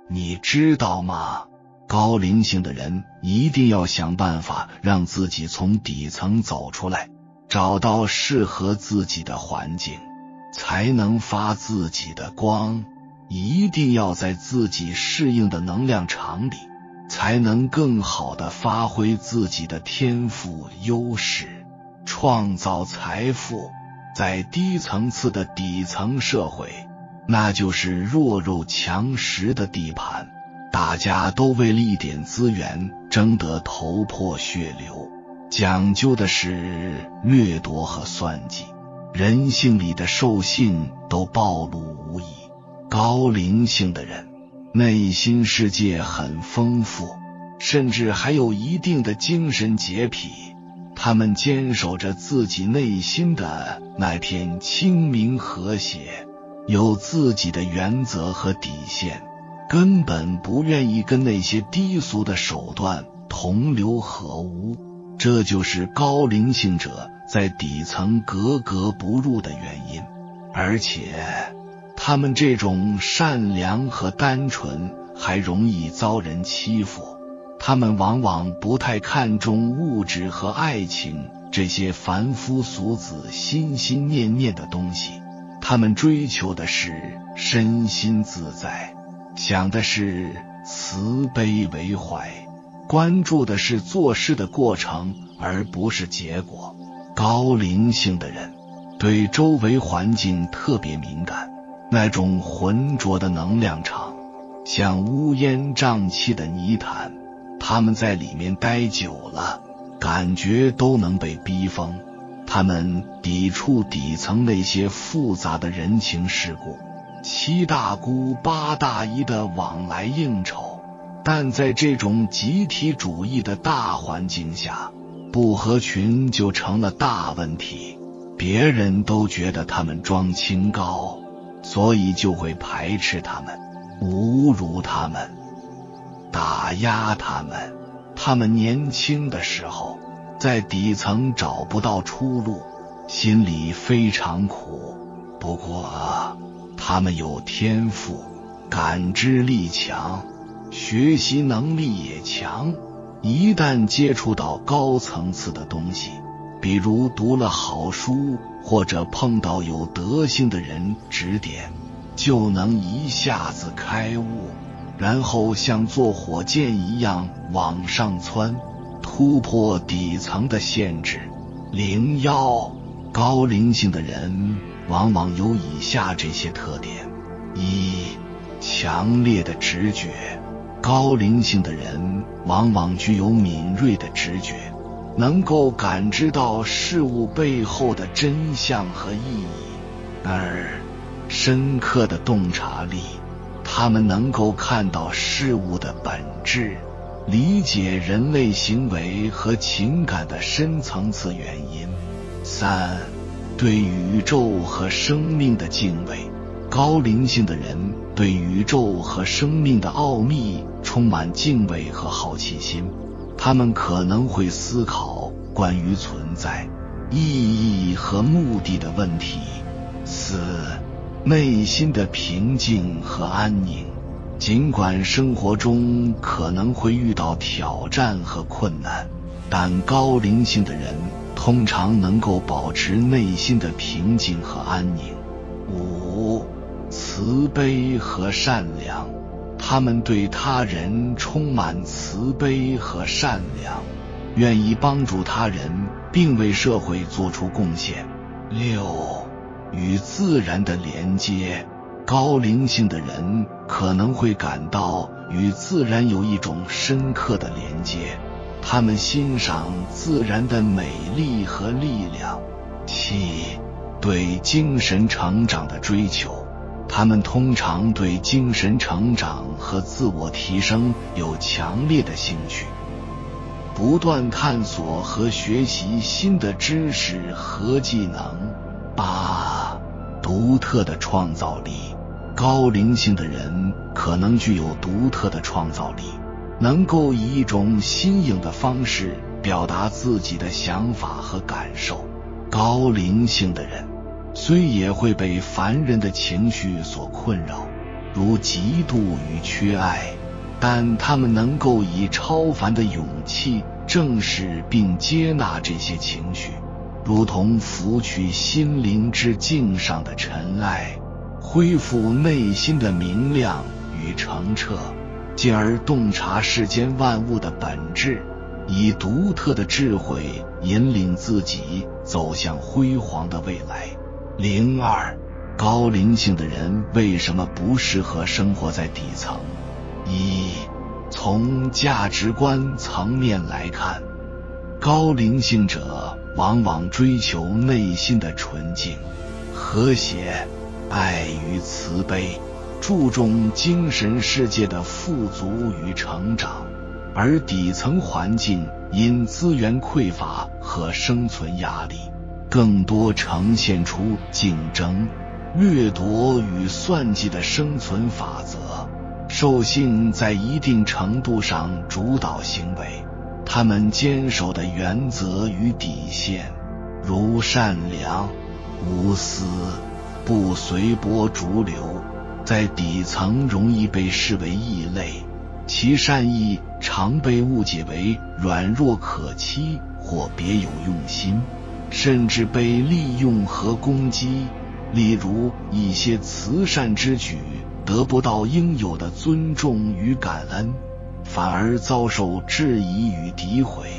你知道吗？高灵性的人一定要想办法让自己从底层走出来，找到适合自己的环境，才能发自己的光。一定要在自己适应的能量场里，才能更好地发挥自己的天赋优势，创造财富。在低层次的底层社会，那就是弱肉强食的地盘，大家都为了一点资源争得头破血流，讲究的是掠夺和算计，人性里的兽性都暴露无遗。高灵性的人内心世界很丰富，甚至还有一定的精神洁癖，他们坚守着自己内心的那片清明和谐，有自己的原则和底线，根本不愿意跟那些低俗的手段同流合污。这就是高灵性者在底层格格不入的原因。而且他们这种善良和单纯还容易遭人欺负，他们往往不太看重物质和爱情这些凡夫俗子心心念念的东西，他们追求的是身心自在，想的是慈悲为怀，关注的是做事的过程而不是结果。高灵性的人对周围环境特别敏感，那种浑浊的能量场像乌烟瘴气的泥潭，他们在里面待久了，感觉都能被逼疯。他们抵触底层那些复杂的人情世故，七大姑八大姨的往来应酬，但在这种集体主义的大环境下，不合群就成了大问题。别人都觉得他们装清高，所以就会排斥他们，侮辱他们，打压他们。他们年轻的时候在底层找不到出路，心里非常苦。不过他们有天赋，感知力强，学习能力也强，一旦接触到高层次的东西，比如读了好书或者碰到有德行的人指点，就能一下子开悟，然后像坐火箭一样往上窜，突破底层的限制。灵妖高灵性的人往往有以下这些特点：一、强烈的直觉。高灵性的人往往具有敏锐的直觉，能够感知到事物背后的真相和意义。二、深刻的洞察力，他们能够看到事物的本质，理解人类行为和情感的深层次原因。三、对宇宙和生命的敬畏。高灵性的人对宇宙和生命的奥秘充满敬畏和好奇心，他们可能会思考关于存在、意义和目的的问题。四、内心的平静和安宁。尽管生活中可能会遇到挑战和困难，但高灵性的人通常能够保持内心的平静和安宁。五、慈悲和善良。他们对他人充满慈悲和善良，愿意帮助他人并为社会做出贡献。六、与自然的连接。高灵性的人可能会感到与自然有一种深刻的连接，他们欣赏自然的美丽和力量。七、对精神成长的追求。他们通常对精神成长和自我提升有强烈的兴趣，不断探索和学习新的知识和技能。八、独特的创造力。高灵性的人可能具有独特的创造力，能够以一种新颖的方式表达自己的想法和感受。高灵性的人虽也会被凡人的情绪所困扰，如嫉妒与缺爱，但他们能够以超凡的勇气正视并接纳这些情绪，如同拂去心灵之镜上的尘埃，恢复内心的明亮与澄澈，进而洞察世间万物的本质，以独特的智慧引领自己走向辉煌的未来。02高灵性的人为什么不适合生活在底层？从价值观层面来看，高灵性者往往追求内心的纯净、和谐、爱与慈悲，注重精神世界的富足与成长，而底层环境因资源匮乏和生存压力，更多呈现出竞争、掠夺与算计的生存法则，兽性在一定程度上主导行为。他们坚守的原则与底线，如善良、无私、不随波逐流，在底层容易被视为异类，其善意常被误解为软弱可欺或别有用心，甚至被利用和攻击。例如一些慈善之举得不到应有的尊重与感恩，反而遭受质疑与诋毁，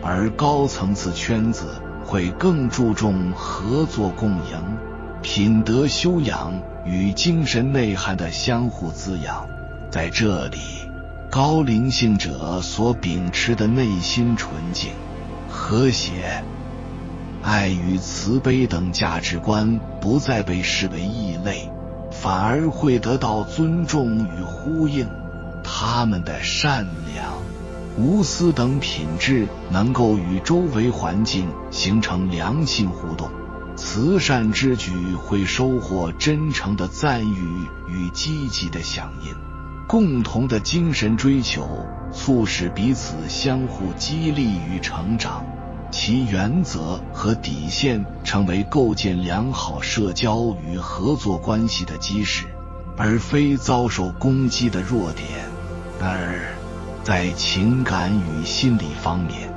而高层次圈子会更注重合作共赢、品德修养与精神内涵的相互滋养。在这里，高灵性者所秉持的内心纯净、和谐、爱与慈悲等价值观不再被视为异类，反而会得到尊重与呼应。他们的善良、无私等品质能够与周围环境形成良性互动，慈善之举会收获真诚的赞誉与积极的响应。共同的精神追求促使彼此相互激励与成长，其原则和底线成为构建良好社交与合作关系的基石，而非遭受攻击的弱点。而在情感与心理方面，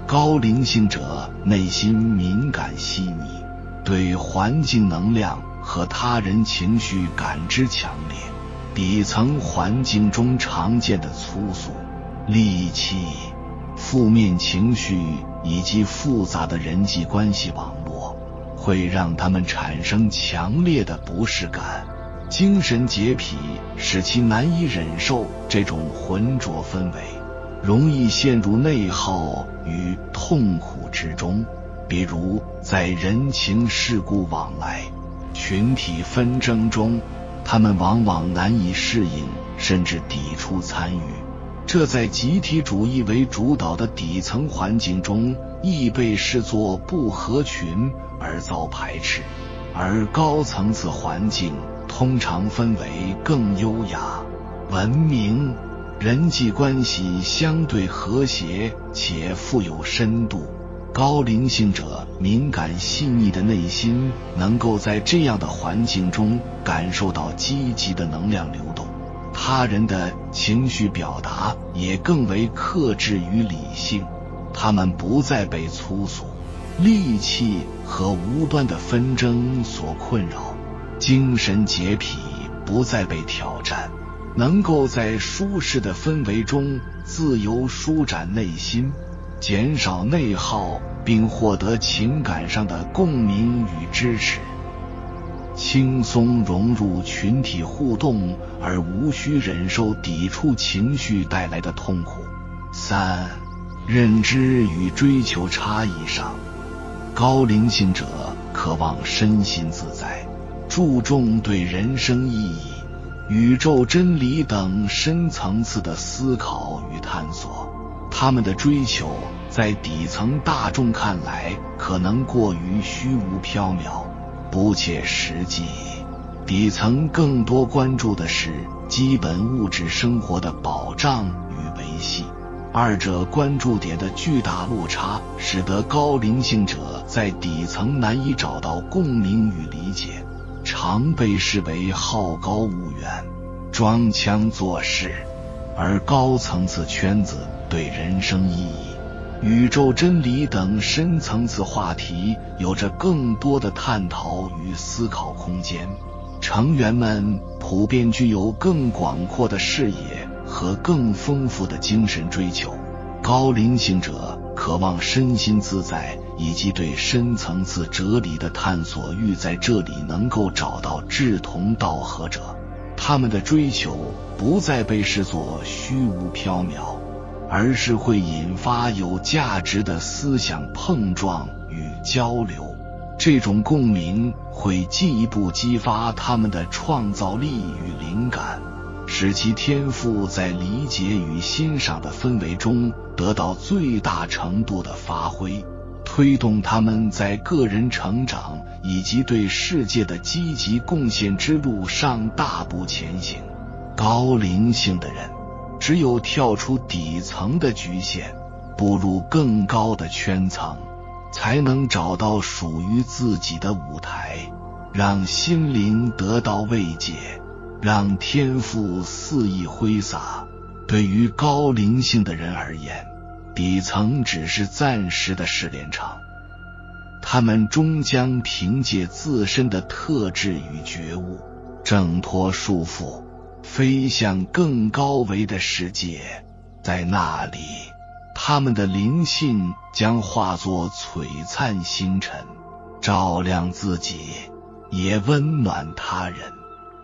高灵性者内心敏感细腻，对环境能量和他人情绪感知强烈。底层环境中常见的粗俗、戾气、负面情绪以及复杂的人际关系网络，会让他们产生强烈的不适感。精神洁癖使其难以忍受这种浑浊氛围，容易陷入内耗与痛苦之中。比如在人情世故往来、群体纷争中，他们往往难以适应，甚至抵触参与。这在集体主义为主导的底层环境中易被视作不合群而遭排斥，而高层次环境通常氛围更优雅、文明，人际关系相对和谐且富有深度。高灵性者敏感细腻的内心能够在这样的环境中感受到积极的能量流动，他人的情绪表达也更为克制与理性，他们不再被粗俗、戾气和无端的纷争所困扰，精神洁癖不再被挑战，能够在舒适的氛围中自由舒展内心，减少内耗，并获得情感上的共鸣与支持，轻松融入群体互动，而无需忍受抵触情绪带来的痛苦。3. 认知与追求差异上，高灵性者渴望身心自在，注重对人生意义、宇宙真理等深层次的思考与探索。他们的追求在底层大众看来可能过于虚无缥缈、不切实际，底层更多关注的是基本物质生活的保障与维系。二者关注点的巨大落差，使得高灵性者在底层难以找到共鸣与理解，常被视为好高骛远。装腔作势，而高层次圈子对人生意义、宇宙真理等深层次话题有着更多的探讨与思考空间。成员们普遍具有更广阔的视野和更丰富的精神追求。高灵性者渴望身心自在，以及对深层次哲理的探索欲在这里能够找到志同道合者。他们的追求不再被视作虚无缥缈，而是会引发有价值的思想碰撞与交流。这种共鸣会进一步激发他们的创造力与灵感，使其天赋在理解与欣赏的氛围中得到最大程度的发挥，推动他们在个人成长以及对世界的积极贡献之路上大步前行。高灵性的人只有跳出底层的局限，步入更高的圈层，才能找到属于自己的舞台，让心灵得到慰藉，让天赋肆意挥洒。对于高灵性的人而言，底层只是暂时的试炼场，他们终将凭借自身的特质与觉悟，挣脱束缚，飞向更高维的世界。在那里，他们的灵性将化作璀璨星辰，照亮自己，也温暖他人。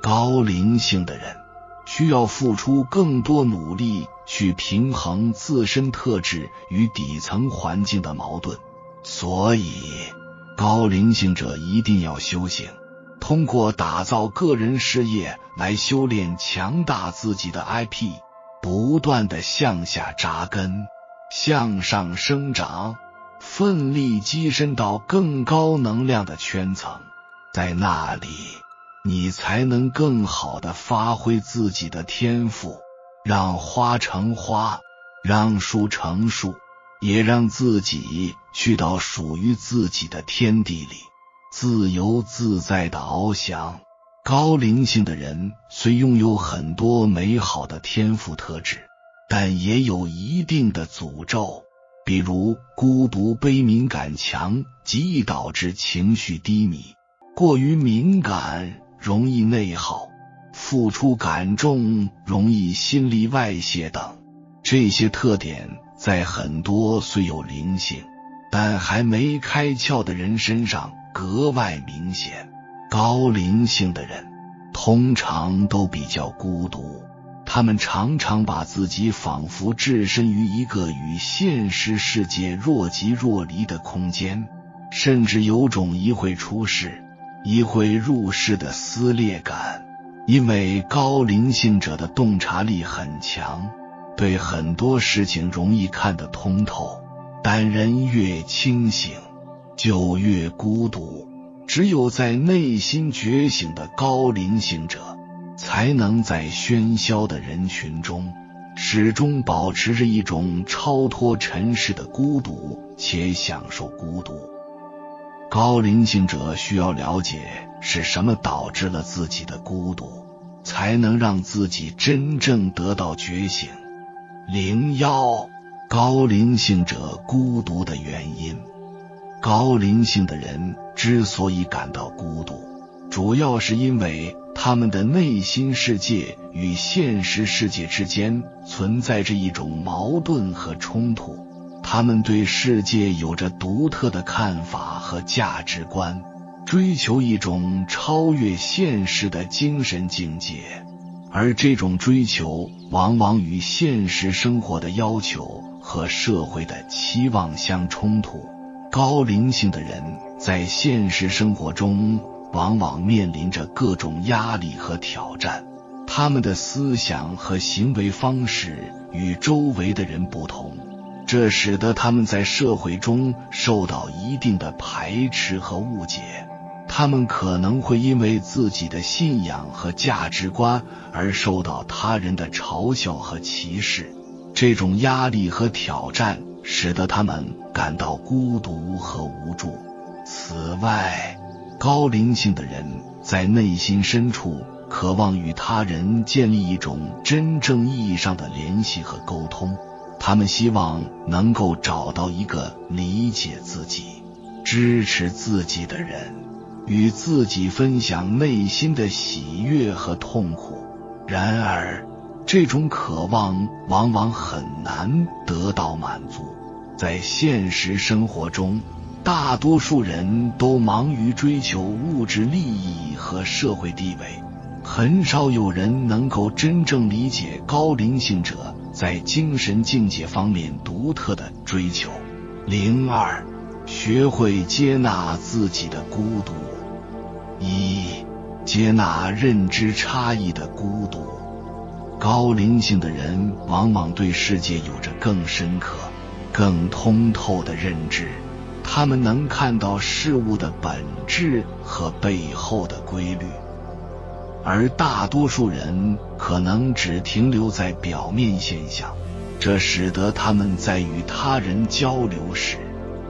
高灵性的人需要付出更多努力去平衡自身特质与底层环境的矛盾，所以高灵性者一定要修行，通过打造个人事业来修炼强大自己的 IP， 不断地向下扎根，向上生长，奋力跻身到更高能量的圈层。在那里，你才能更好地发挥自己的天赋，让花成花，让树成树，也让自己去到属于自己的天地里，自由自在地翱翔。高灵性的人虽拥有很多美好的天赋特质，但也有一定的诅咒，比如孤独、悲悯感强，极易导致情绪低迷；过于敏感，容易内耗；付出感重，容易心力外泄等。这些特点在很多虽有灵性但还没开窍的人身上格外明显。高灵性的人通常都比较孤独，他们常常把自己仿佛置身于一个与现实世界若即若离的空间，甚至有种一会出世一会入世的撕裂感。因为高灵性者的洞察力很强，对很多事情容易看得通透，但人越清醒就越孤独。只有在内心觉醒的高灵性者，才能在喧嚣的人群中始终保持着一种超脱尘世的孤独，且享受孤独。高灵性者需要了解是什么导致了自己的孤独，才能让自己真正得到觉醒。01高灵性者孤独的原因。高灵性的人之所以感到孤独，主要是因为他们的内心世界与现实世界之间存在着一种矛盾和冲突，他们对世界有着独特的看法和价值观，追求一种超越现实的精神境界，而这种追求往往与现实生活的要求和社会的期望相冲突。高灵性的人在现实生活中往往面临着各种压力和挑战，他们的思想和行为方式与周围的人不同，这使得他们在社会中受到一定的排斥和误解。他们可能会因为自己的信仰和价值观而受到他人的嘲笑和歧视，这种压力和挑战使得他们感到孤独和无助。此外，高灵性的人在内心深处渴望与他人建立一种真正意义上的联系和沟通，他们希望能够找到一个理解自己、支持自己的人，与自己分享内心的喜悦和痛苦。然而，这种渴望往往很难得到满足。在现实生活中，大多数人都忙于追求物质利益和社会地位，很少有人能够真正理解高灵性者在精神境界方面独特的追求。02，学会接纳自己的孤独。1，接纳认知差异的孤独。高灵性的人往往对世界有着更深刻、更通透的认知，他们能看到事物的本质和背后的规律，而大多数人可能只停留在表面现象，这使得他们在与他人交流时，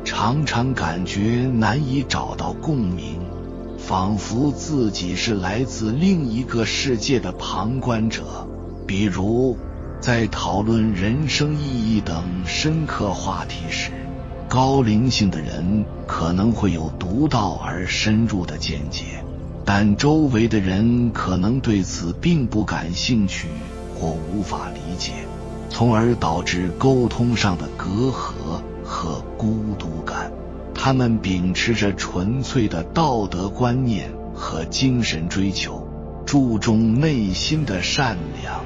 常常感觉难以找到共鸣，仿佛自己是来自另一个世界的旁观者。比如，在讨论人生意义等深刻话题时，高灵性的人可能会有独到而深入的见解，但周围的人可能对此并不感兴趣或无法理解，从而导致沟通上的隔阂和孤独感。他们秉持着纯粹的道德观念和精神追求，注重内心的善良、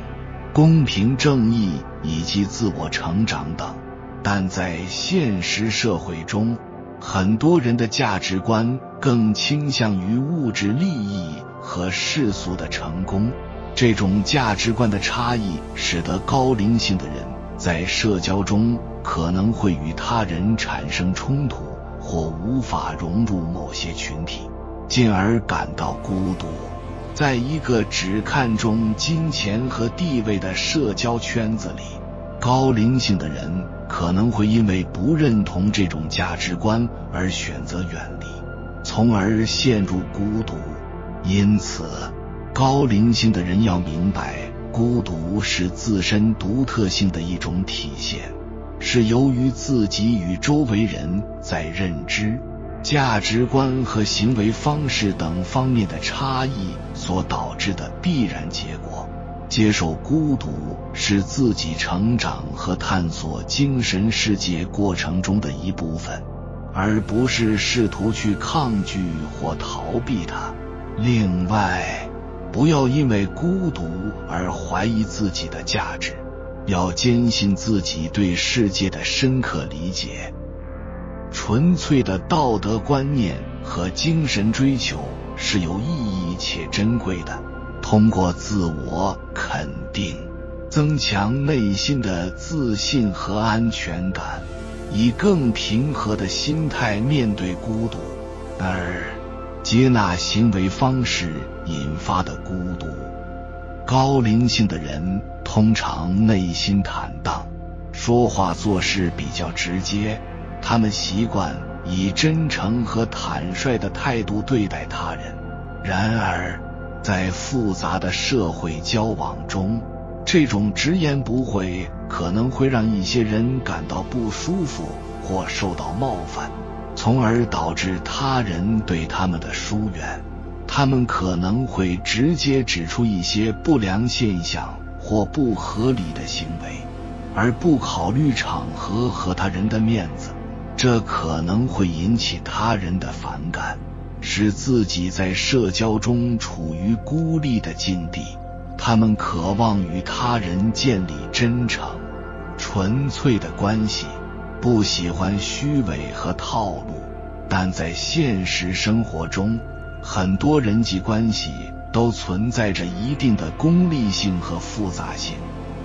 公平正义以及自我成长等，但在现实社会中，很多人的价值观更倾向于物质利益和世俗的成功。这种价值观的差异使得高灵性的人在社交中可能会与他人产生冲突，或无法融入某些群体，进而感到孤独。在一个只看重金钱和地位的社交圈子里，高灵性的人可能会因为不认同这种价值观而选择远离，从而陷入孤独。因此，高灵性的人要明白，孤独是自身独特性的一种体现，是由于自己与周围人在认知、价值观和行为方式等方面的差异所导致的必然结果。接受孤独是自己成长和探索精神世界过程中的一部分，而不是试图去抗拒或逃避它。另外，不要因为孤独而怀疑自己的价值，要坚信自己对世界的深刻理解。纯粹的道德观念和精神追求是有意义且珍贵的，通过自我肯定，增强内心的自信和安全感，以更平和的心态面对孤独，而接纳行为方式引发的孤独。高灵性的人通常内心坦荡，说话做事比较直接，他们习惯以真诚和坦率的态度对待他人。然而，在复杂的社会交往中，这种直言不讳可能会让一些人感到不舒服或受到冒犯，从而导致他人对他们的疏远。他们可能会直接指出一些不良现象或不合理的行为，而不考虑场合和他人的面子，这可能会引起他人的反感，使自己在社交中处于孤立的境地。他们渴望与他人建立真诚、纯粹的关系，不喜欢虚伪和套路，但在现实生活中，很多人际关系都存在着一定的功利性和复杂性，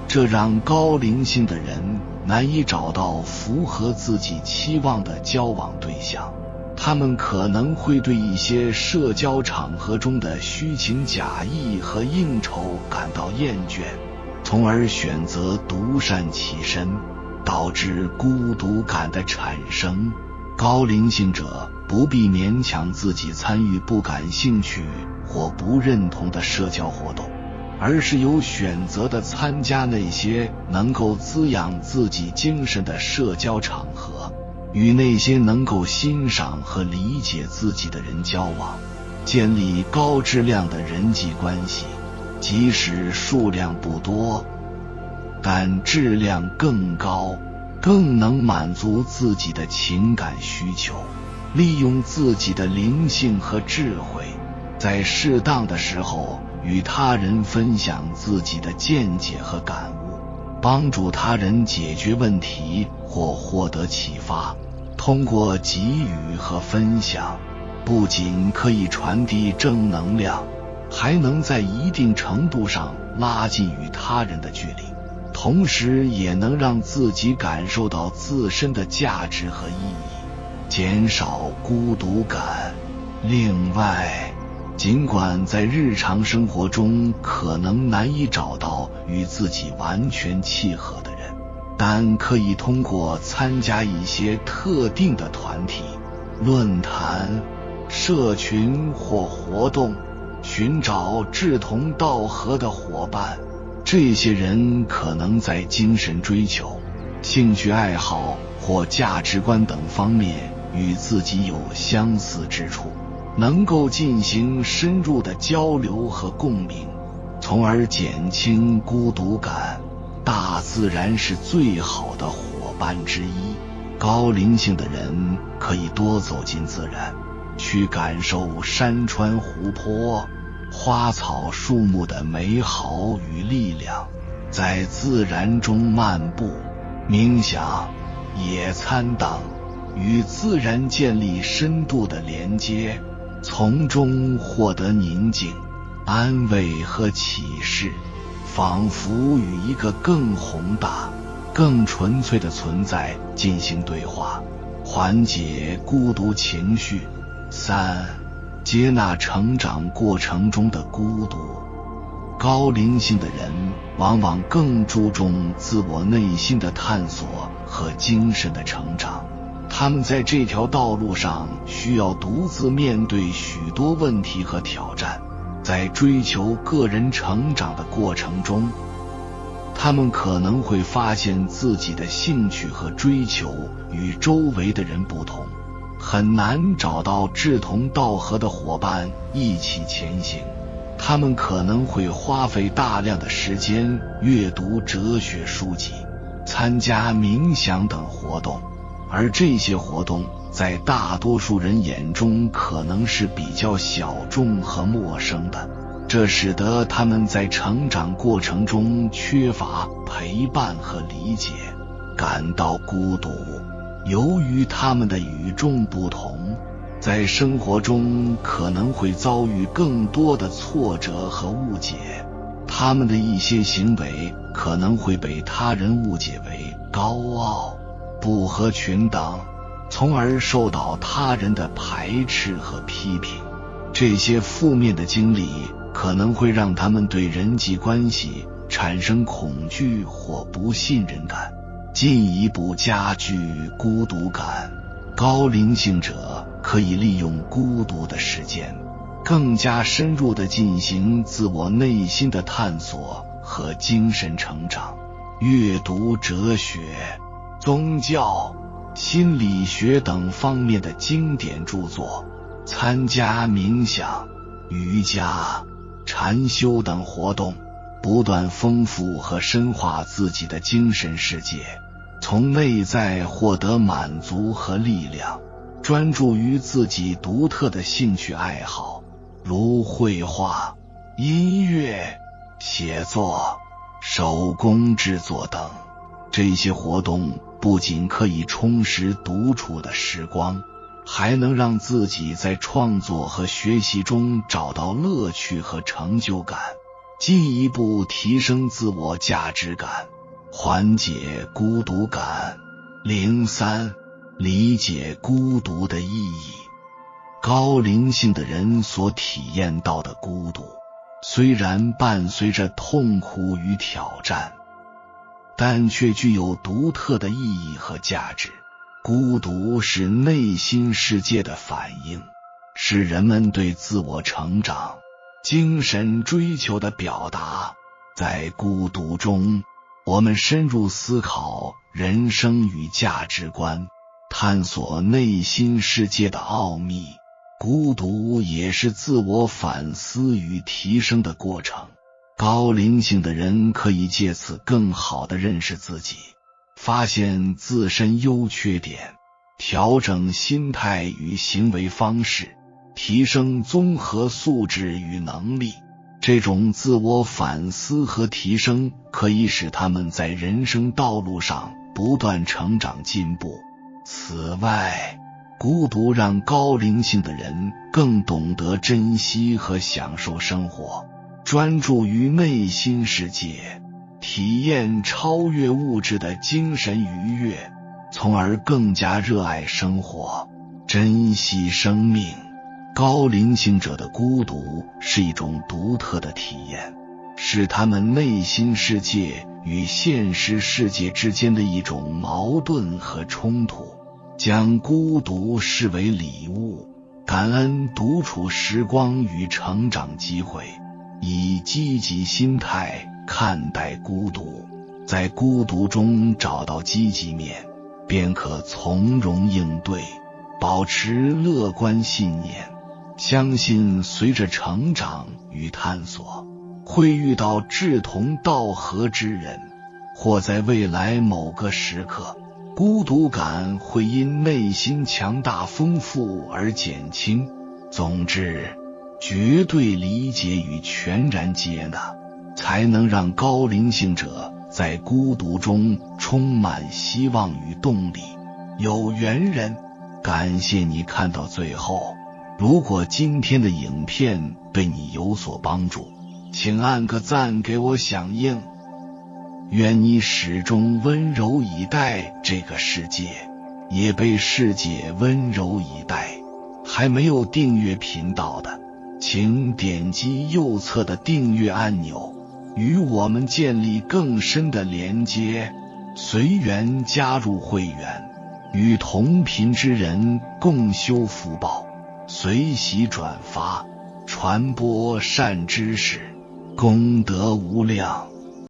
这让高灵性的人难以找到符合自己期望的交往对象。他们可能会对一些社交场合中的虚情假意和应酬感到厌倦，从而选择独善其身，导致孤独感的产生。高灵性者不必勉强自己参与不感兴趣或不认同的社交活动，而是有选择地参加那些能够滋养自己精神的社交场合，与那些能够欣赏和理解自己的人交往，建立高质量的人际关系，即使数量不多，但质量更高，更能满足自己的情感需求，利用自己的灵性和智慧，在适当的时候与他人分享自己的见解和感悟，帮助他人解决问题或获得启发。通过给予和分享，不仅可以传递正能量，还能在一定程度上拉近与他人的距离，同时也能让自己感受到自身的价值和意义，减少孤独感。另外，尽管在日常生活中可能难以找到与自己完全契合的人，但可以通过参加一些特定的团体、论坛、社群或活动，寻找志同道合的伙伴。这些人可能在精神追求、兴趣爱好或价值观等方面与自己有相似之处，能够进行深入的交流和共鸣，从而减轻孤独感。大自然是最好的伙伴之一，高灵性的人可以多走进自然，去感受山川湖泊、花草树木的美好与力量，在自然中漫步、冥想、野餐等，与自然建立深度的连接，从中获得宁静、安慰和启示，仿佛与一个更宏大、更纯粹的存在进行对话，缓解孤独情绪。3. 接纳成长过程中的孤独。高灵性的人往往更注重自我内心的探索和精神的成长，他们在这条道路上需要独自面对许多问题和挑战。在追求个人成长的过程中，他们可能会发现自己的兴趣和追求与周围的人不同，很难找到志同道合的伙伴一起前行。他们可能会花费大量的时间阅读哲学书籍，参加冥想等活动，而这些活动在大多数人眼中可能是比较小众和陌生的，这使得他们在成长过程中缺乏陪伴和理解，感到孤独。由于他们的与众不同，在生活中可能会遭遇更多的挫折和误解，他们的一些行为可能会被他人误解为高傲、不合群等，从而受到他人的排斥和批评。这些负面的经历可能会让他们对人际关系产生恐惧或不信任感，进一步加剧孤独感。高灵性者可以利用孤独的时间，更加深入地进行自我内心的探索和精神成长，阅读哲学、宗教、心理学等方面的经典著作，参加冥想、瑜伽、禅修等活动，不断丰富和深化自己的精神世界，从内在获得满足和力量，专注于自己独特的兴趣爱好，如绘画、音乐、写作、手工制作等。这些活动不仅可以充实独处的时光，还能让自己在创作和学习中找到乐趣和成就感，进一步提升自我价值感，缓解孤独感。03. 理解孤独的意义。高灵性的人所体验到的孤独，虽然伴随着痛苦与挑战，但却具有独特的意义和价值。孤独是内心世界的反应，是人们对自我成长、精神追求的表达。在孤独中，我们深入思考人生与价值观，探索内心世界的奥秘。孤独也是自我反思与提升的过程。高灵性的人可以借此更好地认识自己，发现自身优缺点，调整心态与行为方式，提升综合素质与能力。这种自我反思和提升可以使他们在人生道路上不断成长进步。此外，孤独让高灵性的人更懂得珍惜和享受生活，专注于内心世界，体验超越物质的精神愉悦，从而更加热爱生活，珍惜生命。高灵性者的孤独是一种独特的体验，是他们内心世界与现实世界之间的一种矛盾和冲突。将孤独视为礼物，感恩独处时光与成长机会，以积极心态看待孤独，在孤独中找到积极面，便可从容应对，保持乐观信念，相信随着成长与探索，会遇到志同道合之人，或在未来某个时刻，孤独感会因内心强大丰富而减轻。总之，绝对理解与全然接纳，才能让高灵性者在孤独中充满希望与动力。有缘人，感谢你看到最后。如果今天的影片对你有所帮助，请按个赞给我响应。愿你始终温柔以待这个世界，也被世界温柔以待。还没有订阅频道的，请点击右侧的订阅按钮，与我们建立更深的连接。随缘加入会员，与同频之人共修福报，随喜转发，传播善知识，功德无量。